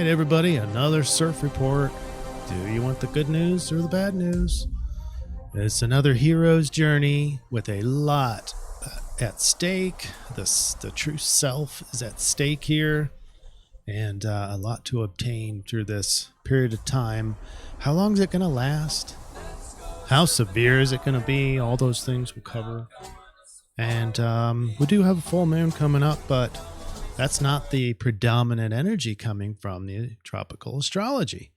right, everybody, another CIRF report. Do you want the good news or the bad news? It's another hero's journey with a lot at stake. The true self is at stake here, and a lot to obtain through this period of time. How long is it going to last? How severe is it going to be? All those things we'll cover. And we do have a full moon coming up, but that's not the predominant energy coming from the tropical astrology.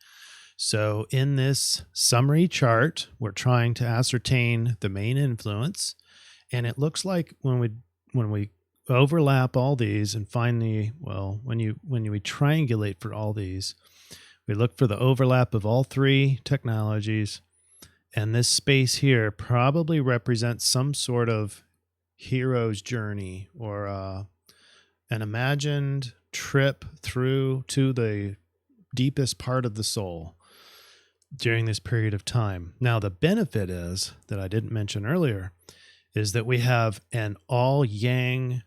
So in this summary chart, we're trying to ascertain the main influence. And it looks like when we overlap all these and find when we triangulate for all these, we look for the overlap of all three technologies. And this space here probably represents some sort of hero's journey or an imagined trip through to the deepest part of the soul during this period of time. Now, the benefit is that I didn't mention earlier is that we have an all yang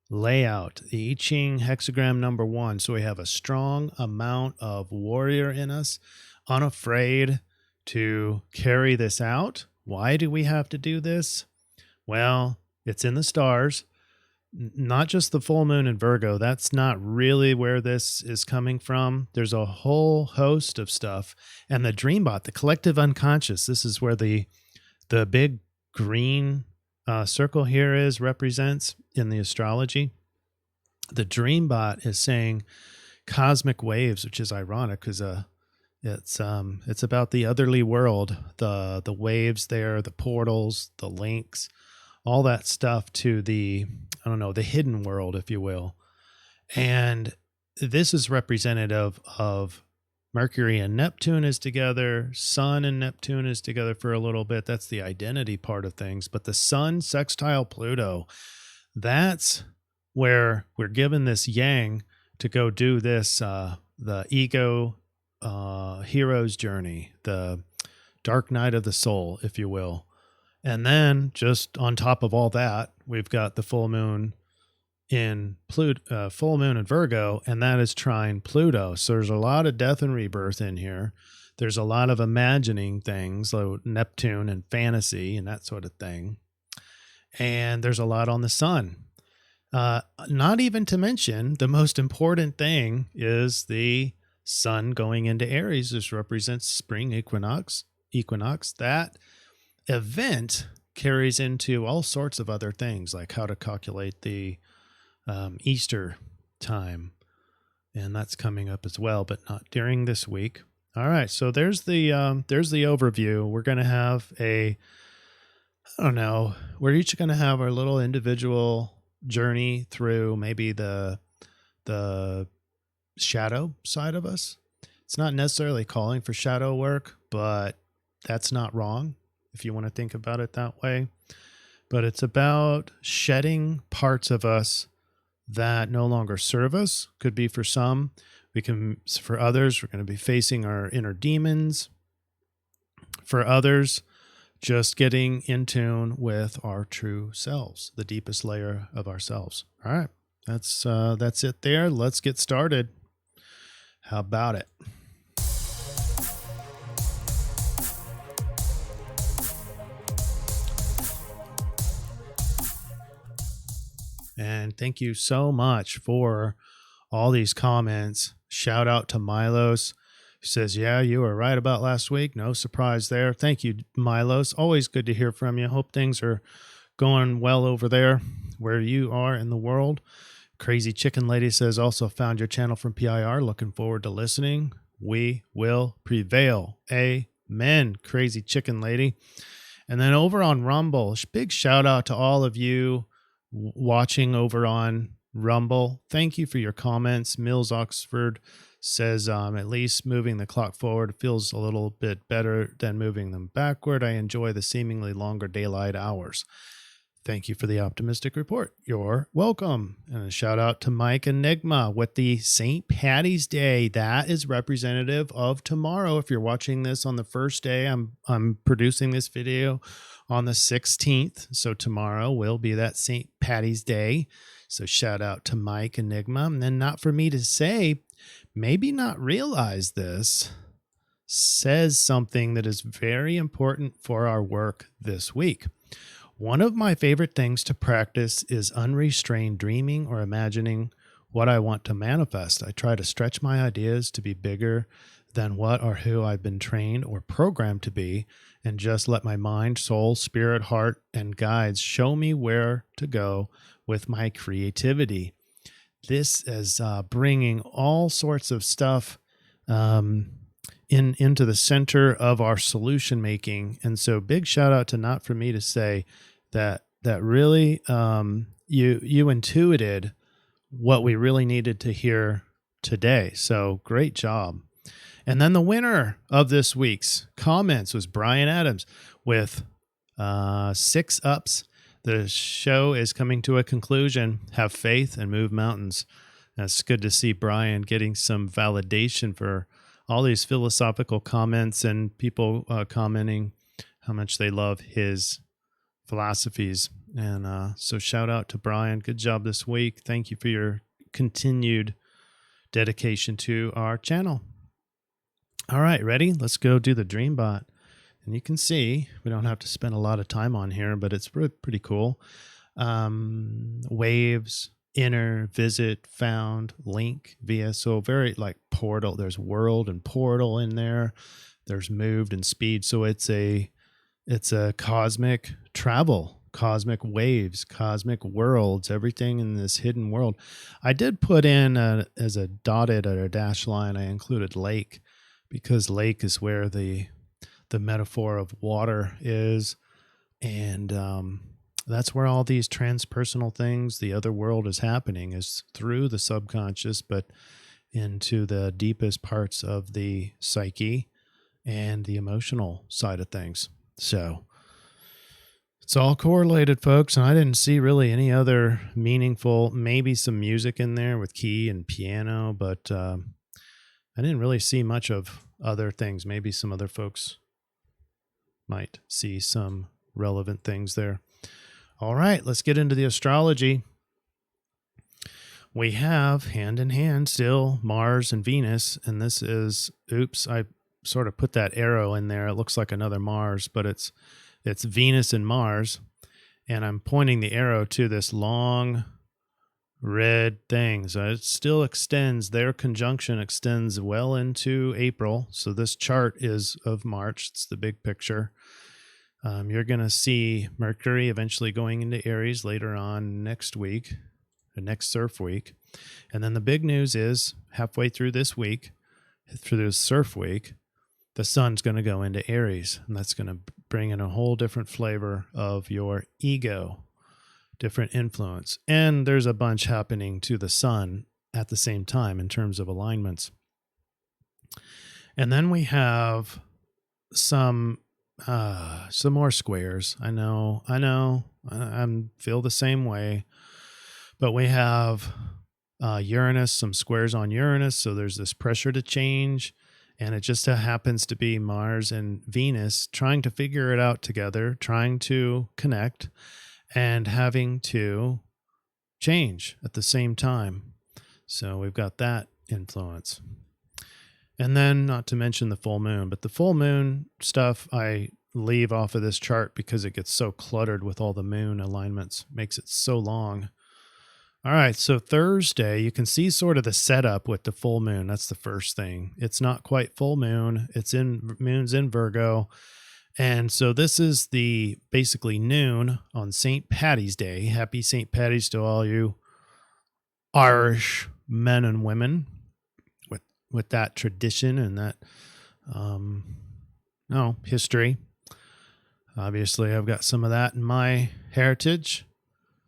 layout, the I-Ching hexagram number 1. So we have a strong amount of warrior in us, unafraid to carry this out. Why do we have to do this? Well, it's in the stars. Not just the full moon in Virgo. That's not really where this is coming from. There's a whole host of stuff. And the Dreambot, the collective unconscious, this is where the big green circle here represents in the astrology. The Dreambot is saying cosmic waves, which is ironic because it's about the otherly world, the waves there, the portals, the links, all that stuff to the hidden world, if you will. And this is representative of Mercury and Neptune is together. Sun and Neptune is together for a little bit. That's the identity part of things. But the Sun sextile Pluto, that's where we're given this yang to go do this, the ego hero's journey, the dark night of the soul, if you will. And then just on top of all that, we've got the full moon in full moon in Virgo, and that is trine Pluto. So there's a lot of death and rebirth in here. There's a lot of imagining things, like Neptune and fantasy and that sort of thing. And there's a lot on the sun. Not even to mention the most important thing is the sun going into Aries. This represents spring equinox. That event carries into all sorts of other things, like how to calculate the Easter time, and that's coming up as well, but not during this week. All right, so there's the overview. We're going to have we're each going to have our little individual journey through maybe the shadow side of us. It's not necessarily calling for shadow work, but that's not wrong if you want to think about it that way. But it's about shedding parts of us that no longer serve us. Could be for some. For others, we're going to be facing our inner demons. For others, just getting in tune with our true selves, the deepest layer of ourselves. All right, that's it there. Let's get started. How about it? And thank you so much for all these comments. Shout out to Milos, who says, yeah, you were right about last week. No surprise there. Thank you, Milos. Always good to hear from you. Hope things are going well over there where you are in the world. Crazy Chicken Lady says, also found your channel from PIR. Looking forward to listening. We will prevail. Amen, Crazy Chicken Lady. And then over on Rumble, big shout out to all of you watching over on Rumble. Thank you for your comments. Mills Oxford says, at least moving the clock forward feels a little bit better than moving them backward. I enjoy the seemingly longer daylight hours. Thank you for the optimistic report. You're welcome. And a shout out to Mike Enigma with the St. Patty's Day. That is representative of tomorrow. If you're watching this on the first day, I'm producing this video on the 16th. So tomorrow will be that St. Patty's Day. So shout out to Mike Enigma. And then not for me to say, maybe not realize this, says something that is very important for our work this week. One of my favorite things to practice is unrestrained dreaming or imagining what I want to manifest. I try to stretch my ideas to be bigger than what or who I've been trained or programmed to be, and just let my mind, soul, spirit, heart, and guides show me where to go with my creativity. This is bringing all sorts of stuff into the center of our solution making. And so big shout out to Not For Me to say that really you intuited what we really needed to hear today. So great job. And then the winner of this week's comments was Brian Adams with 6 ups. The show is coming to a conclusion. Have faith and move mountains. It's good to see Brian getting some validation for all these philosophical comments and people commenting how much they love his philosophies. And so shout out to Brian. Good job this week. Thank you for your continued dedication to our channel. All right, ready? Let's go do the Dreambot. And you can see, we don't have to spend a lot of time on here, but it's pretty cool. Waves, inner, visit, found, link, via. So very like portal. There's world and portal in there. There's moved and speed. So it's a cosmic travel, cosmic waves, cosmic worlds, everything in this hidden world. I did put in as a dotted or a dash line, I included lake, because lake is where the metaphor of water is. And that's where all these transpersonal things, the other world is happening, is through the subconscious, but into the deepest parts of the psyche and the emotional side of things. So it's all correlated, folks. And I didn't see really any other meaningful, maybe some music in there with key and piano, but I didn't really see much of other things. Maybe some other folks might see some relevant things there. All right, let's get into the astrology. We have hand in hand still Mars and Venus, and this is, oops, I sort of put that arrow in there. It looks like another Mars, but it's Venus and Mars, and I'm pointing the arrow to this long red thing. So it still extends, their conjunction extends well into April. So this chart is of March. It's the big picture. You're going to see Mercury eventually going into Aries later on next week, the next CIRF week. And then the big news is halfway through this week, through this CIRF week, the sun's going to go into Aries, and that's going to bring in a whole different flavor of your ego, different influence. And there's a bunch happening to the sun at the same time in terms of alignments. And then we have some more squares. I know, I feel the same way, but we have Uranus, some squares on Uranus. So there's this pressure to change. And it just happens to be Mars and Venus trying to figure it out together, trying to connect and having to change at the same time. So we've got that influence. And then not to mention the full moon, but the full moon stuff I leave off of this chart because it gets so cluttered with all the moon alignments, makes it so long. All right, so Thursday, you can see sort of the setup with the full moon. That's the first thing. It's not quite full moon. Moon's in Virgo. And so this is the basically noon on St. Paddy's Day. Happy St. Paddy's to all you Irish men and women with that tradition and that history. Obviously, I've got some of that in my heritage.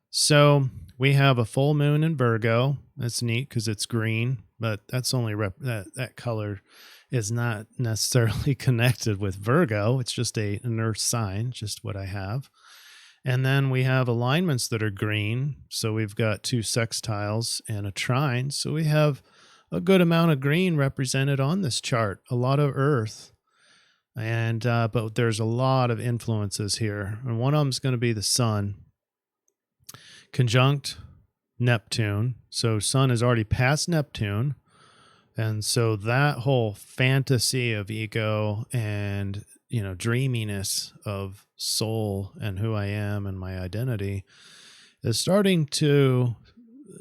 So we have a full moon in Virgo. That's neat because it's green, but that's only that color is not necessarily connected with Virgo. It's just an earth sign, just what I have. And then we have alignments that are green. So we've got 2 sextiles and a trine. So we have a good amount of green represented on this chart, a lot of earth. And but there's a lot of influences here. And one of them is going to be the sun, conjunct Neptune. So sun is already past Neptune, And so that whole fantasy of ego and, dreaminess of soul and who I am and my identity is starting to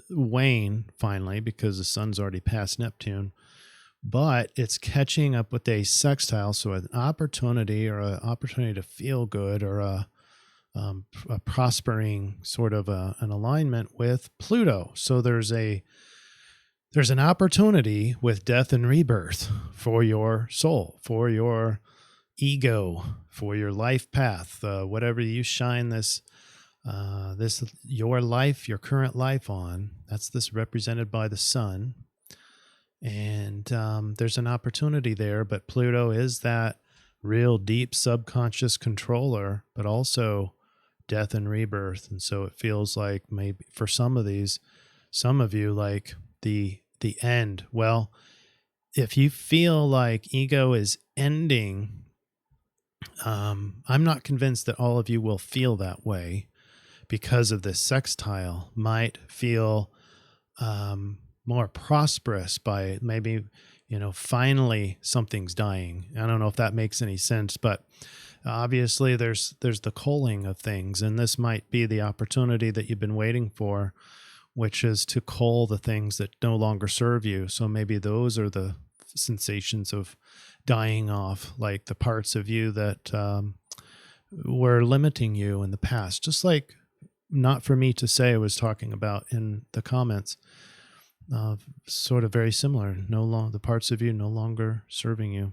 wane finally, because the sun's already past Neptune, but it's catching up with a sextile. So an opportunity to feel good, or a prospering sort of an alignment with Pluto. So there's an opportunity with death and rebirth for your soul, for your ego, for your life path, whatever you shine your life, your current life on. That's this represented by the sun. And there's an opportunity there, but Pluto is that real deep subconscious controller, but also death and rebirth. And so it feels like maybe for some of you, like the end. Well, if you feel like ego is ending, I'm not convinced that all of you will feel that way, because of this sextile. Might feel more prosperous by maybe, finally something's dying. I don't know if that makes any sense, but obviously there's the culling of things, and this might be the opportunity that you've been waiting for, which is to cull the things that no longer serve you. So maybe those are the sensations of dying off, like the parts of you that were limiting you in the past. Just like, not for me to say, I was talking about in the comments, sort of very similar. The parts of you no longer serving you.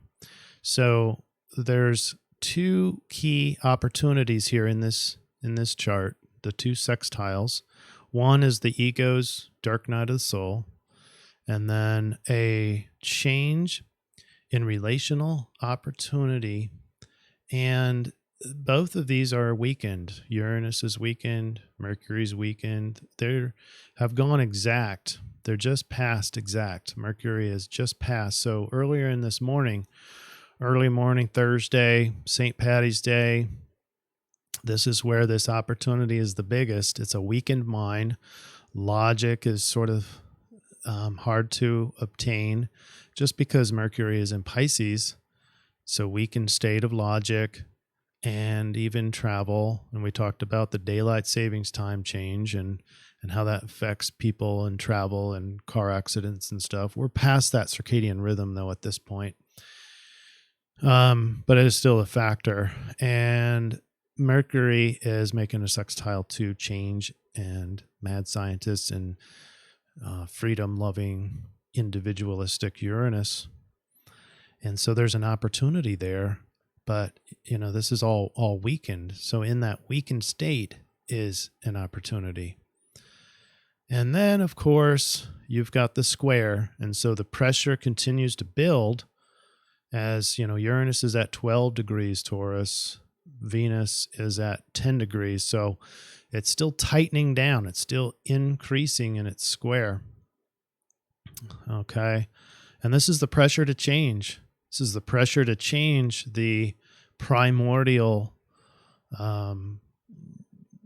So there's two key opportunities here in this chart, the two sextiles. One is the ego's dark night of the soul, and then a change in relational opportunity. And both of these are weakened. Uranus is weakened, Mercury's weakened. They have gone exact. They're just past exact. Mercury is just past. So earlier in this morning, early morning Thursday, St. Patty's Day, this is where this opportunity is the biggest. It's a weakened mind. Logic is sort of hard to obtain, just because Mercury is in Pisces. So weakened state of logic and even travel. And we talked about the daylight savings time change and how that affects people and travel and car accidents and stuff. We're past that circadian rhythm, though, at this point. But it is still a factor. And Mercury is making a sextile to change and mad scientists and freedom-loving, individualistic Uranus. And so there's an opportunity there, but this is all weakened. So in that weakened state is an opportunity. And then, of course, you've got the square, and so the pressure continues to build as Uranus is at 12 degrees Taurus, Venus is at 10 degrees. So it's still tightening down. It's still increasing in its square. Okay. And this is the pressure to change. This is the pressure to change the primordial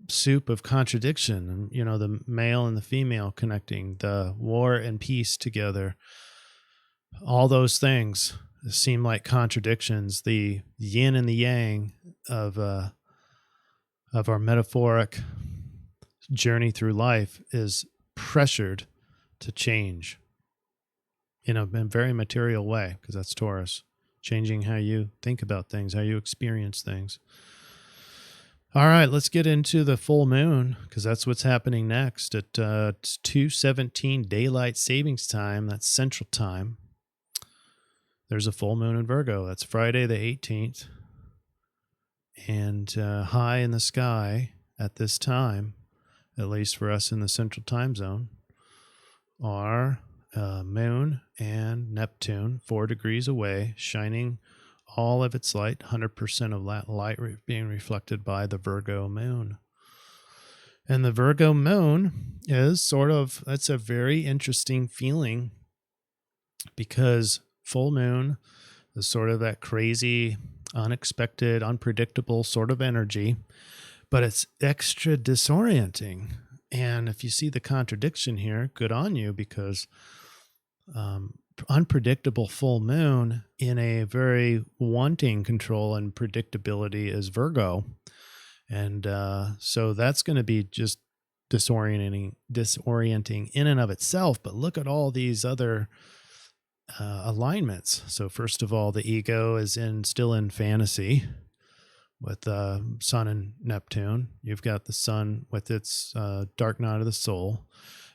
soup of contradiction. The male and the female connecting, the war and peace together. All those things seem like contradictions. The yin and the yang of our metaphoric journey through life is pressured to change in a very material way, because that's Taurus, changing how you think about things, how you experience things. All right, let's get into the full moon, because that's what's happening next at 2:17 daylight savings time. That's Central Time. There's a full moon in Virgo. That's Friday the 18th. And high in the sky at this time, at least for us in the Central Time Zone, are Moon and Neptune, 4 degrees away, shining all of its light, 100% of that light being reflected by the Virgo Moon. And the Virgo Moon is that's a very interesting feeling, because full moon is sort of that crazy, unexpected, unpredictable sort of energy, but it's extra disorienting. And if you see the contradiction here, good on you, because unpredictable full moon in a very wanting control and predictability is Virgo. And so that's going to be just disorienting in and of itself. But look at all these other alignments. So first of all, the ego is still in fantasy with Sun and Neptune. You've got the Sun with its dark night of the soul.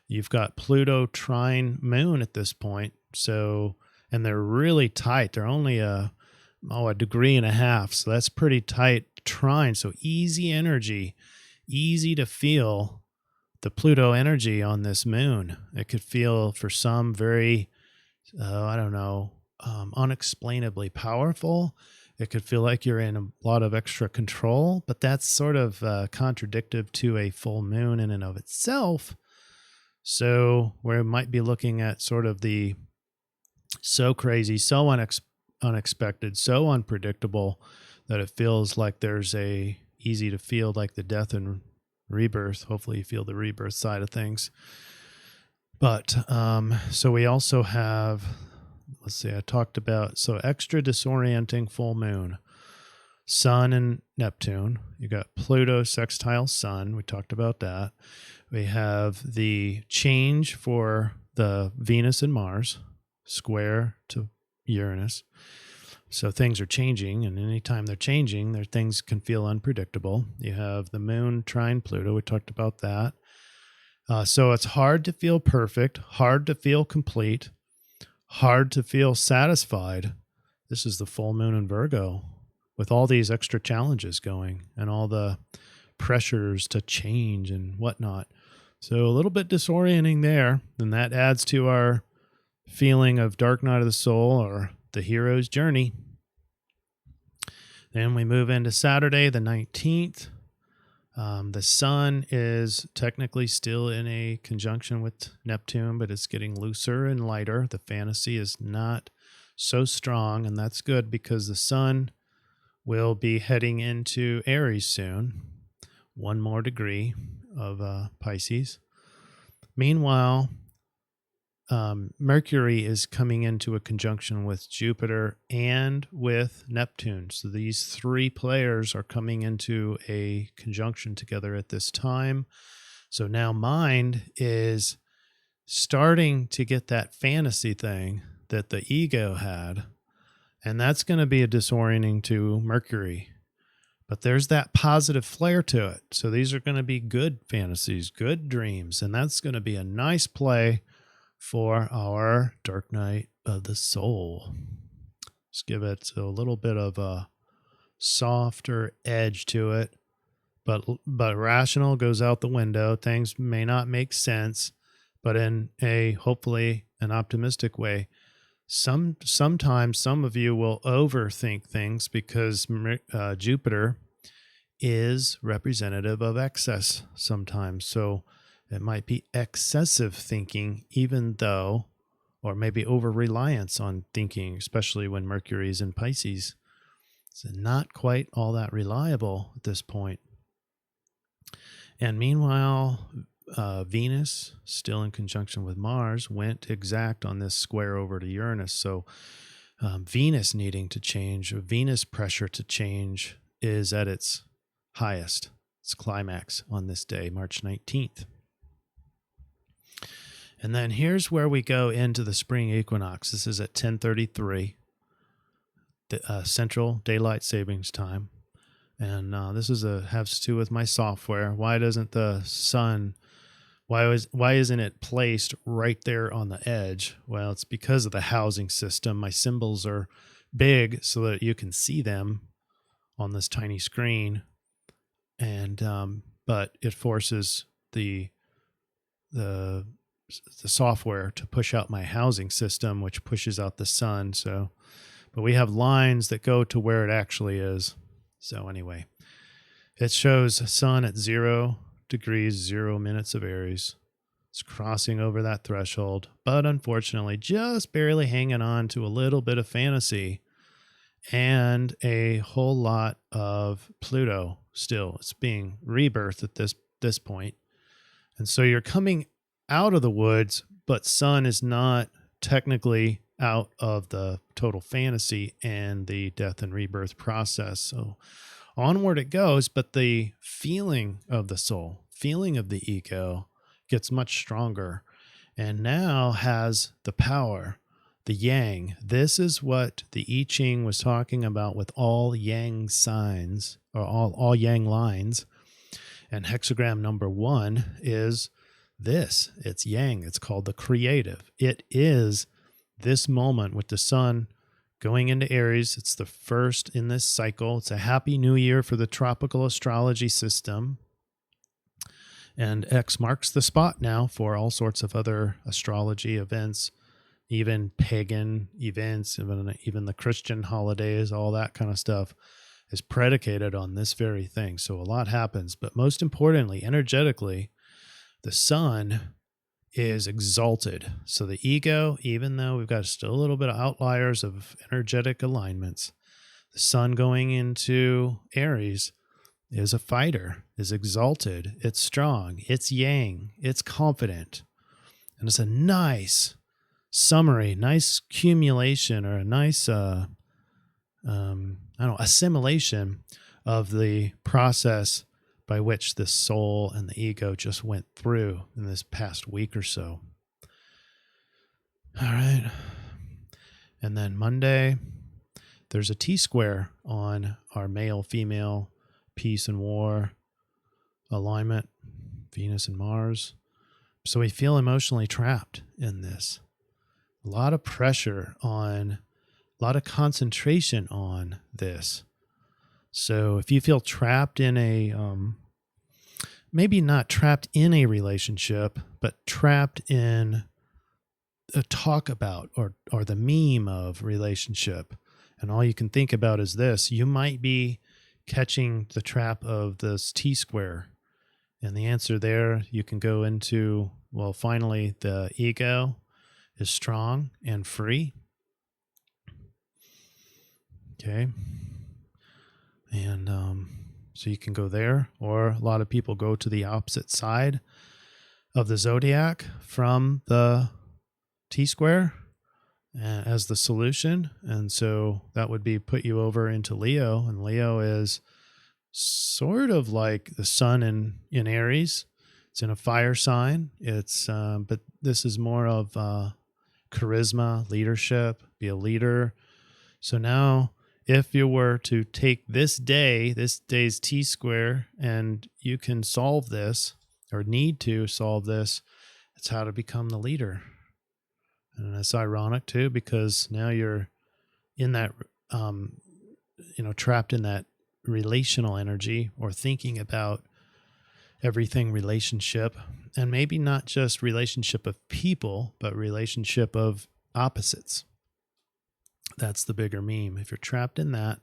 You've got Pluto trine Moon at this point. So, and they're really tight. They're only a degree and a half. So that's pretty tight trine. So easy energy, easy to feel the Pluto energy on this moon. It could feel for some very, unexplainably powerful. It could feel like you're in a lot of extra control, but that's sort of contradictive to a full moon in and of itself. So we might be looking at sort of the so crazy, so unexpected, so unpredictable that it feels like there's easy to feel like the death and rebirth. Hopefully you feel the rebirth side of things. But so we also have, I talked about, so extra disorienting full moon, Sun and Neptune. You got Pluto sextile Sun. We talked about that. We have the change for the Venus and Mars, square to Uranus. So things are changing, and anytime they're changing, things can feel unpredictable. You have the moon trine Pluto. We talked about that. So it's hard to feel perfect, hard to feel complete, hard to feel satisfied. This is the full moon in Virgo with all these extra challenges going and all the pressures to change and whatnot. So a little bit disorienting there, and that adds to our feeling of dark night of the soul or the hero's journey. Then we move into Saturday, the 19th. The sun is technically still in a conjunction with Neptune, but it's getting looser and lighter. The fantasy is not so strong, and that's good because the sun will be heading into Aries soon, one more degree of Pisces. Meanwhile, Mercury is coming into a conjunction with Jupiter and with Neptune. So these three players are coming into a conjunction together at this time. So now mind is starting to get that fantasy thing that the ego had, and that's going to be a disorienting to Mercury. But there's that positive flair to it. So these are going to be good fantasies, good dreams, and that's going to be a nice play for our dark night of the soul. Let's give it a little bit of a softer edge to it, but rational goes out the window. Things may not make sense, but in a hopefully an optimistic way. Sometimes some of you will overthink things because Jupiter is representative of excess sometimes. So it might be excessive thinking, even though, or maybe over-reliance on thinking, especially when Mercury is in Pisces. It's not quite all that reliable at this point. And meanwhile, Venus, still in conjunction with Mars, went exact on this square over to Uranus. So Venus needing to change, or Venus pressure to change, is at its highest, its climax on this day, March 19th. And then here's where we go into the spring equinox. This is at 10:33, Central Daylight Savings Time. And this has to do with my software. Why doesn't the sun, why isn't it placed right there on the edge? Well, it's because of the housing system. My symbols are big so that you can see them on this tiny screen. And but it forces the software to push out my housing system, which pushes out the sun. So, but we have lines that go to where it actually is. So anyway, it shows sun at 0 degrees, 0 minutes of Aries. It's crossing over that threshold, but unfortunately just barely hanging on to a little bit of fantasy and a whole lot of Pluto still. It's being rebirthed at this point. And so you're coming out of the woods, but sun is not technically out of the total fantasy and the death and rebirth process. So onward it goes, but the feeling of the soul, feeling of the ego gets much stronger and now has the power, the yang. This is what the I-Ching was talking about with all yang signs, or all yang lines. And hexagram number 1 is this. It's yang. It's called the creative. It is this moment with the sun going into Aries. It's the first in this cycle. It's a happy new year for the tropical astrology system. And X marks the spot now for all sorts of other astrology events, even pagan events, even the Christian holidays, all that kind of stuff is predicated on this very thing. So a lot happens. But most importantly, energetically, the sun is exalted. So the ego, even though we've got still a little bit of outliers of energetic alignments, the sun going into Aries is a fighter, is exalted, it's strong, it's yang, it's confident. And it's a nice summary, nice accumulation, or a nice assimilation of the process by which the soul and the ego just went through in this past week or so. All right. And then Monday, there's a T-square on our male-female peace and war alignment, Venus and Mars. So we feel emotionally trapped in this. A lot of pressure on, a lot of concentration on this. So if you feel trapped in a, maybe not trapped in a relationship, but trapped in a talk about or the meme of relationship, and all you can think about is this, you might be catching the trap of this T-square. And the answer there, you can go into, well, finally, the ego is strong and free. Okay. And so you can go there, or a lot of people go to the opposite side of the zodiac from the T-square as the solution. And so that would be put you over into Leo, and Leo is sort of like the sun in Aries. It's in a fire sign. It's but this is more of charisma, leadership, be a leader. So now if you were to take this day's T-square, and you can solve this or need to solve this, it's how to become the leader. And it's ironic too, because now you're in that, trapped in that relational energy, or thinking about everything relationship, and maybe not just relationship of people, but relationship of opposites. That's the bigger meme. If you're trapped in that,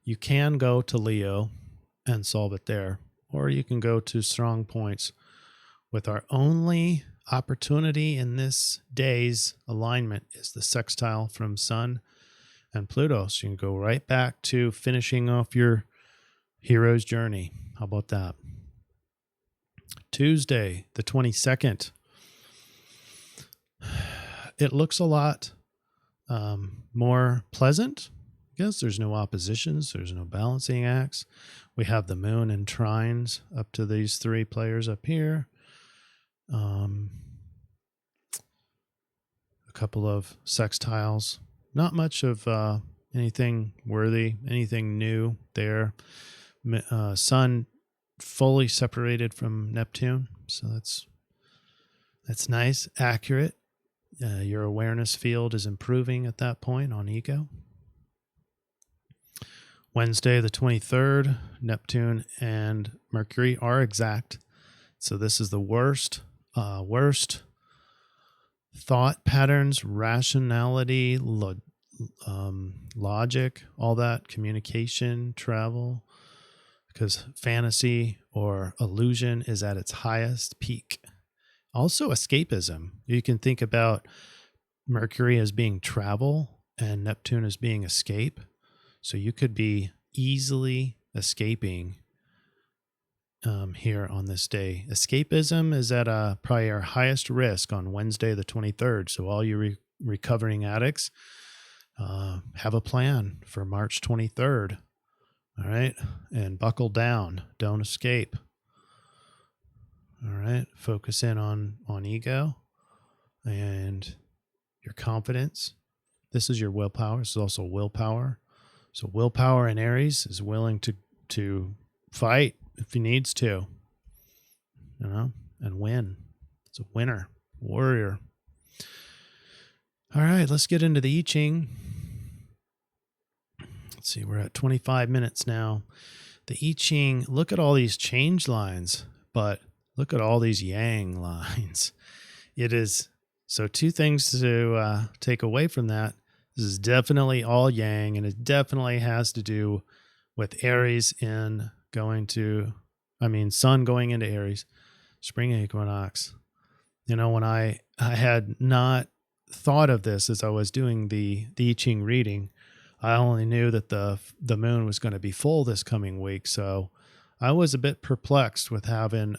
you can go to Leo and solve it there, or you can go to strong points with our only opportunity in this day's alignment is the sextile from Sun and Pluto. So you can go right back to finishing off your hero's journey. How about that? Tuesday, the 22nd. It looks a lot more pleasant. I guess there's no oppositions. There's no balancing acts. We have the moon in trines up to these three players up here. A couple of sextiles. Not much of anything worthy, anything new there. Sun fully separated from Neptune, so that's nice, accurate. Your awareness field is improving at that point on ego. Wednesday, the 23rd, Neptune and Mercury are exact. So this is the worst thought patterns, rationality, logic, all that, communication, travel, because fantasy or illusion is at its highest peak. Also escapism. You can think about Mercury as being travel and Neptune as being escape. So you could be easily escaping here on this day. Escapism is at probably our highest risk on Wednesday the 23rd. So all you recovering addicts, have a plan for March 23rd. All right. And buckle down. Don't escape. All right. Focus in on ego and your confidence. This is your willpower. This is also willpower. So willpower in Aries is willing to fight if he needs to, and win. It's a winner, warrior. All right, let's get into the I-Ching. Let's see, we're at 25 minutes now. The I-Ching, look at all these change lines, but look at all these yang lines. It is, so two things to take away from that. This is definitely all yang, and it definitely has to do with Aries Sun going into Aries, spring equinox. When I had not thought of this as I was doing the I-Ching reading, I only knew that the moon was going to be full this coming week. So I was a bit perplexed with having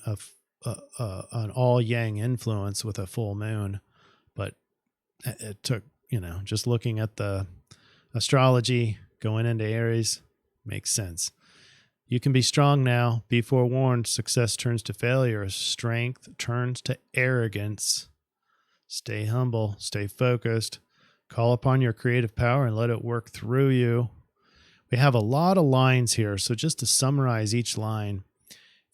an all yang influence with a full moon, but it took, just looking at the astrology going into Aries makes sense. You can be strong now. Be forewarned. Success turns to failure. Strength turns to arrogance. Stay humble. Stay focused. Call upon your creative power and let it work through you. We have a lot of lines here. So just to summarize each line,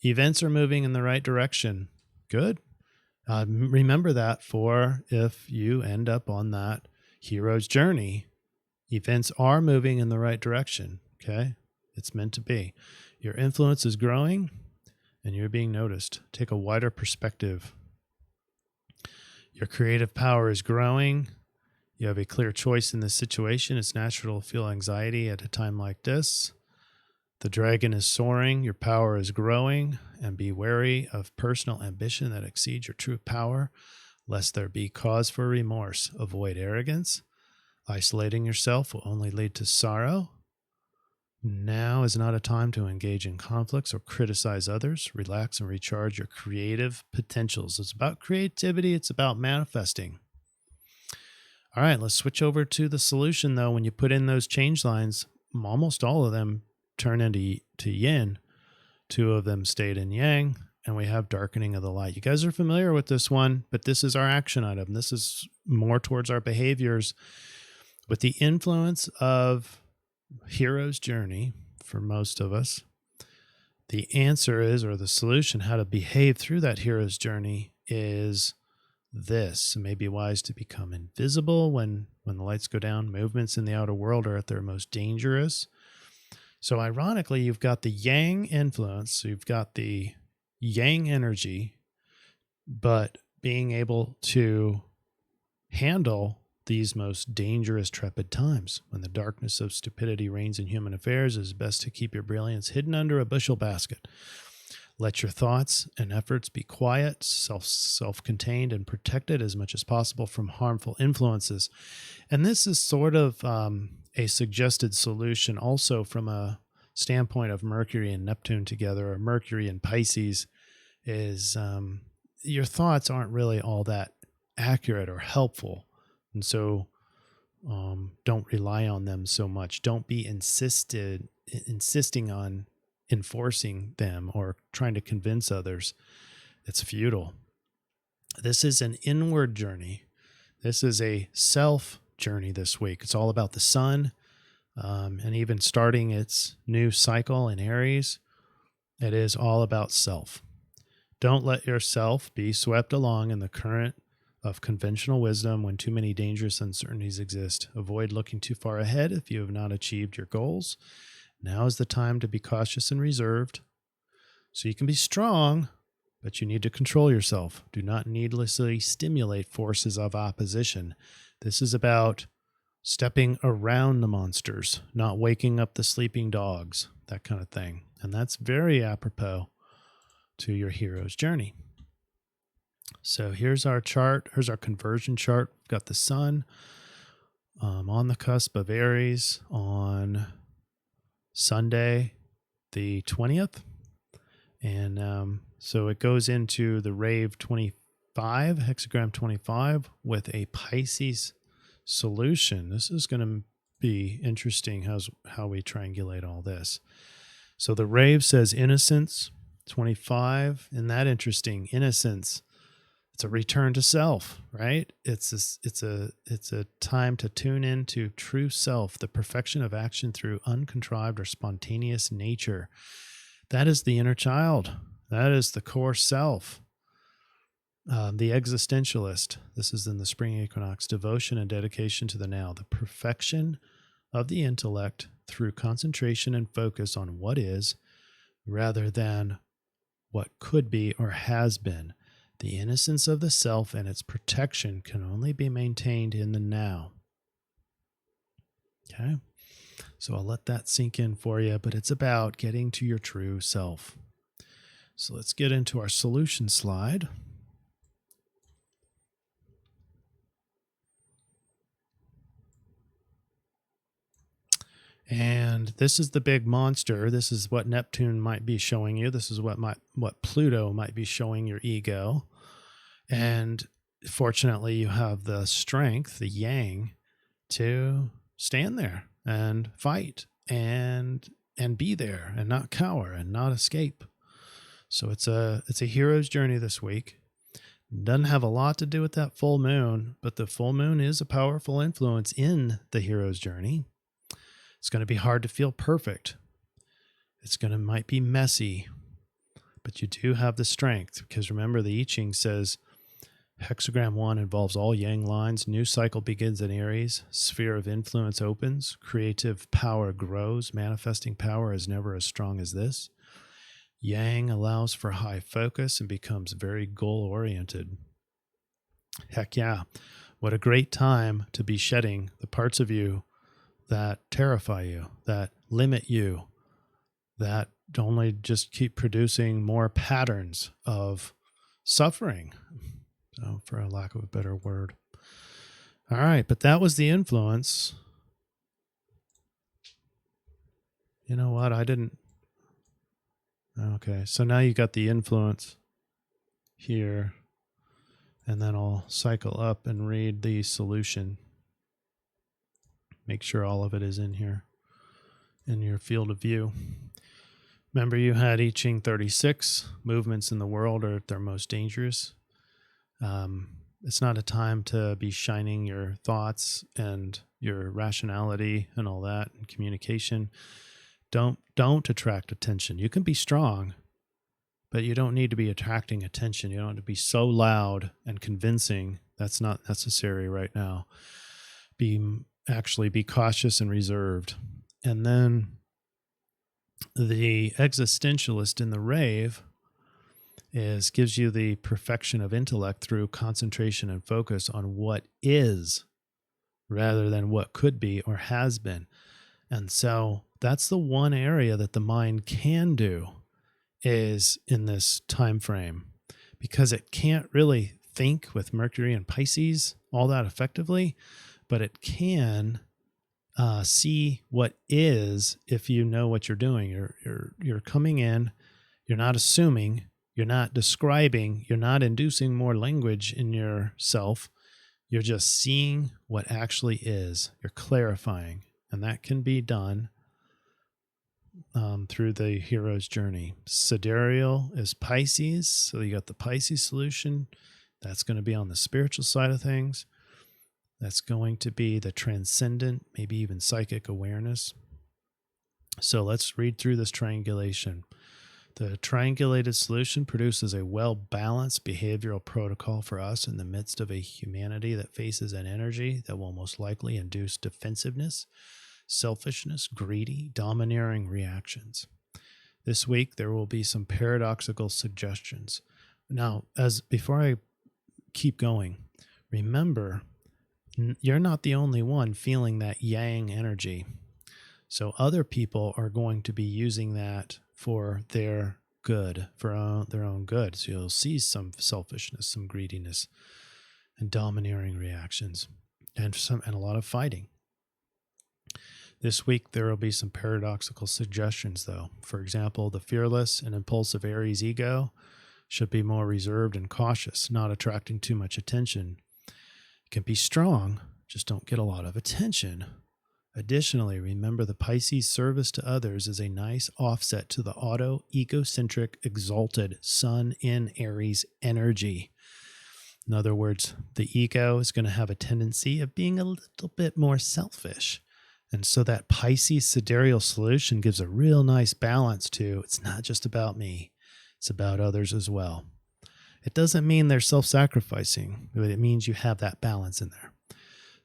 events are moving in the right direction. Good. Remember that for if you end up on that hero's journey. Events are moving in the right direction. Okay. It's meant to be. Your influence is growing and you're being noticed. Take a wider perspective. Your creative power is growing. You have a clear choice in this situation. It's natural to feel anxiety at a time like this. The dragon is soaring. Your power is growing, and be wary of personal ambition that exceeds your true power, lest there be cause for remorse. Avoid arrogance. Isolating yourself will only lead to sorrow. Now is not a time to engage in conflicts or criticize others. Relax and recharge your creative potentials. It's about creativity. It's about manifesting. All right, let's switch over to the solution, though. When you put in those change lines, almost all of them turn into yin. 2 of them stayed in yang, and we have darkening of the light. You guys are familiar with this one, but this is our action item. This is more towards our behaviors. With the influence of hero's journey for most of us, the answer is, or the solution, how to behave through that hero's journey is this. It may be wise to become invisible when the lights go down. Movements in the outer world are at their most dangerous. So ironically, you've got the yang influence. So you've got the yang energy, but being able to handle these most dangerous, trepid times. When the darkness of stupidity reigns in human affairs, it is best to keep your brilliance hidden under a bushel basket. Let your thoughts and efforts be quiet, self-contained, and protected as much as possible from harmful influences. And this is sort of a suggested solution also from a standpoint of Mercury and Neptune together, or Mercury and Pisces, is your thoughts aren't really all that accurate or helpful. And so don't rely on them so much. Don't be insisting on enforcing them or trying to convince others. It's futile. This is an inward journey. This is a self journey this week. It's all about the sun, and even starting its new cycle in Aries, it is all about self. Don't let yourself be swept along in the current of conventional wisdom when too many dangerous uncertainties exist. Avoid looking too far ahead if you have not achieved your goals. Now is the time to be cautious and reserved. So you can be strong, but you need to control yourself. Do not needlessly stimulate forces of opposition. This is about stepping around the monsters, not waking up the sleeping dogs, that kind of thing. And that's very apropos to your hero's journey. So here's our chart. Here's our conversion chart. We've got the sun on the cusp of Aries on Sunday, the 20th. And so it goes into the rave 25, hexagram 25, with a Pisces solution. This is going to be interesting how we triangulate all this. So the rave says innocence, 25. Isn't that interesting? Innocence. It's a return to self, right? It's a time to tune into true self, the perfection of action through uncontrived or spontaneous nature. That is the inner child. That is the core self. The existentialist. This is in the spring equinox. Devotion and dedication to the now. The perfection of the intellect through concentration and focus on what is rather than what could be or has been. The innocence of the self and its protection can only be maintained in the now. Okay? So I'll let that sink in for you, but it's about getting to your true self. So let's get into our solution slide. And this is the big monster. This is what Neptune might be showing you. This is what Pluto might be showing your ego. And fortunately, you have the strength, the yang, to stand there and fight and be there and not cower and not escape. So it's a hero's journey this week. Doesn't have a lot to do with that full moon, but the full moon is a powerful influence in the hero's journey. It's going to be hard to feel perfect. Might be messy, but you do have the strength, because remember the I-Ching says hexagram 1 involves all yang lines. New cycle begins in Aries. Sphere of influence opens. Creative power grows. Manifesting power is never as strong as this. Yang allows for high focus and becomes very goal-oriented. Heck yeah. What a great time to be shedding the parts of you that terrify you, that limit you, that only just keep producing more patterns of suffering. So, for a lack of a better word. All right, but that was the influence. You know what? Okay, so now you got the influence here, and then I'll cycle up and read the solution. Make sure all of it is in here, in your field of view. Remember, you had I-Ching 36. Movements in the world are at their most dangerous. It's not a time to be shining your thoughts and your rationality and all that, and communication. Don't attract attention. You can be strong, but you don't need to be attracting attention. You don't have to be so loud and convincing. That's not necessary right now. Be cautious and reserved. And then the existentialist in the rave gives you the perfection of intellect through concentration and focus on what is rather than what could be or has been. And so that's the one area that the mind can do, is in this time frame, because it can't really think with Mercury and Pisces all that effectively, but it can see what is if you know what you're doing. You're coming in, you're not assuming, you're not describing, you're not inducing more language in yourself. You're just seeing what actually is. You're clarifying, and that can be done through the hero's journey. Sidereal is Pisces, so you got the Pisces solution. That's going to be on the spiritual side of things. That's going to be the transcendent, maybe even psychic awareness. So let's read through this triangulation. The triangulated solution produces a well-balanced behavioral protocol for us in the midst of a humanity that faces an energy that will most likely induce defensiveness, selfishness, greedy, domineering reactions. This week, there will be some paradoxical suggestions. Now, before I keep going, remember, you're not the only one feeling that yang energy. So other people are going to be using that for their good, for their own good. So you'll see some selfishness, some greediness, and domineering reactions, and a lot of fighting. This week, there will be some paradoxical suggestions, though. For example, the fearless and impulsive Aries ego should be more reserved and cautious, not attracting too much attention. It can be strong, just don't get a lot of attention. Additionally, remember the Pisces service to others is a nice offset to the egocentric, exalted Sun in Aries energy. In other words, the ego is going to have a tendency of being a little bit more selfish. And so that Pisces sidereal solution gives a real nice balance to it's not just about me, it's about others as well. It doesn't mean they're self-sacrificing, but it means you have that balance in there.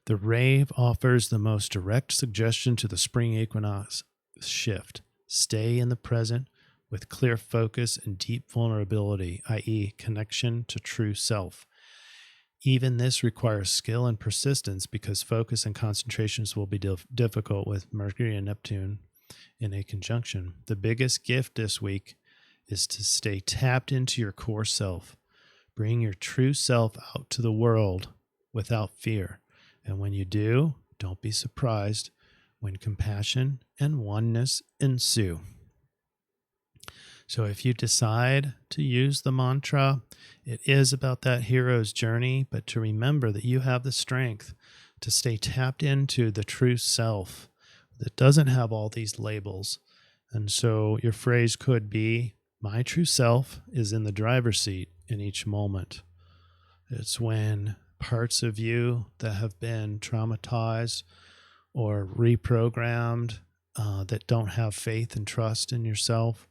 The rave offers the most direct suggestion to the spring equinox shift. Stay in the present with clear focus and deep vulnerability, i.e. connection to true self. Even this requires skill and persistence because focus and concentrations will be difficult with Mercury and Neptune in a conjunction. The biggest gift this week is to stay tapped into your core self. Bring your true self out to the world without fear. And when you do, don't be surprised when compassion and oneness ensue. So if you decide to use the mantra, it is about that hero's journey, but to remember that you have the strength to stay tapped into the true self that doesn't have all these labels. And so your phrase could be, my true self is in the driver's seat in each moment. It's when parts of you that have been traumatized or reprogrammed, that don't have faith and trust in yourself,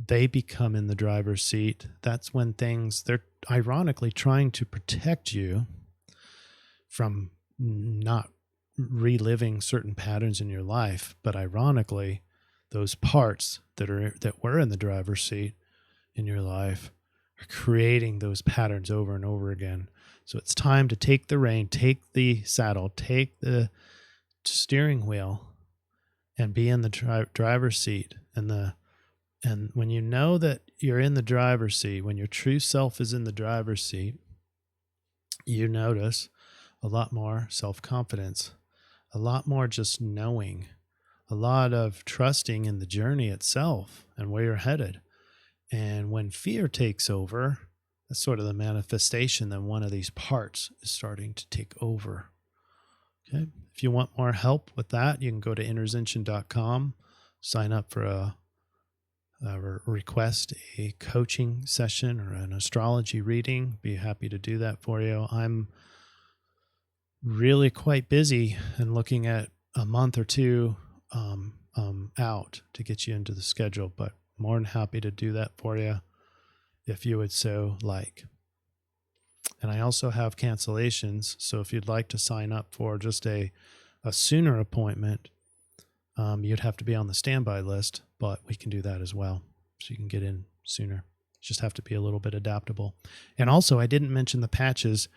they become in the driver's seat. That's when they're ironically trying to protect you from not reliving certain patterns in your life. But ironically, those parts that were in the driver's seat in your life are creating those patterns over and over again. So it's time to take the rein, take the saddle, take the steering wheel, and be in the driver's seat. And when you know that you're in the driver's seat, when your true self is in the driver's seat, you notice a lot more self-confidence, a lot more just knowing, a lot of trusting in the journey itself and where you're headed. And when fear takes over, that's sort of the manifestation that one of these parts is starting to take over. Okay. If you want more help with that, you can go to interzention.com, sign up for request a coaching session or an astrology reading. Be happy to do that for you. I'm really quite busy and looking at a month or two out to get you into the schedule, but more than happy to do that for you if you would so like. And I also have cancellations, so if you'd like to sign up for just a sooner appointment, you'd have to be on the standby list, but we can do that as well. So you can get in sooner. Just have to be a little bit adaptable. And also, I didn't mention the patches.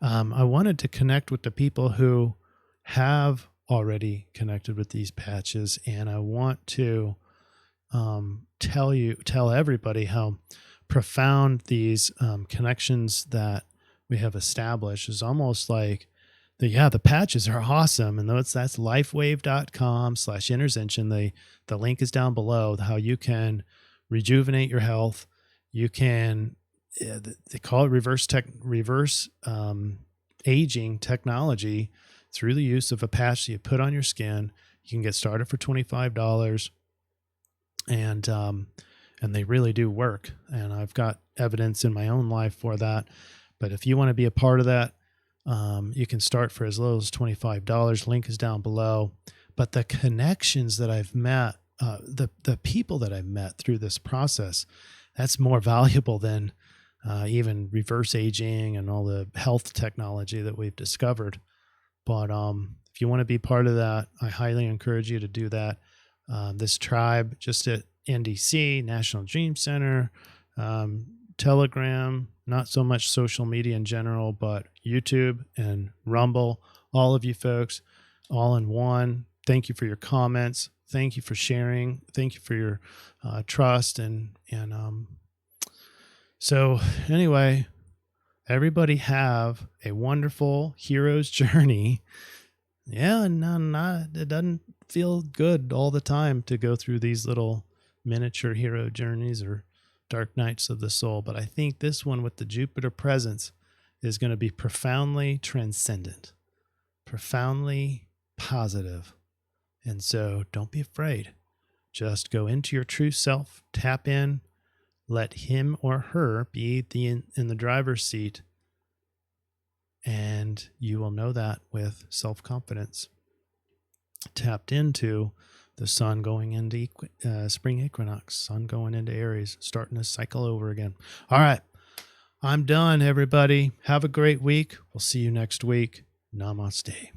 I wanted to connect with the people who have already connected with these patches, and I want to tell everybody how profound these connections that we have established is. Almost like the patches are awesome. And that's lifewave.com/interzention. The link is down below, how you can rejuvenate your health. You can, they call it reverse aging technology through the use of a patch that you put on your skin. You can get started for $25, and they really do work. And I've got evidence in my own life for that. But if you want to be a part of that, you can start for as low as $25. Link is down below. But the connections that I've met, the people that I've met through this process, that's more valuable than even reverse aging and all the health technology that we've discovered. But if you want to be part of that, I highly encourage you to do that. This tribe, just at NDC, National Dream Center, Telegram, not so much social media in general, but YouTube and Rumble, all of you folks, all in one. Thank you for your comments. Thank you for sharing. Thank you for your trust. So anyway, everybody have a wonderful hero's journey. Yeah, it doesn't feel good all the time to go through these little miniature hero journeys or dark nights of the soul. But I think this one with the Jupiter presence is going to be profoundly transcendent. profoundly positive. And so don't be afraid. Just go into your true self, tap in, let him or her be in the driver's seat, and you will know that with self-confidence. Tapped into the sun going into spring equinox, sun going into Aries, starting to cycle over again. All right, I'm done, everybody. Have a great week. We'll see you next week. Namaste.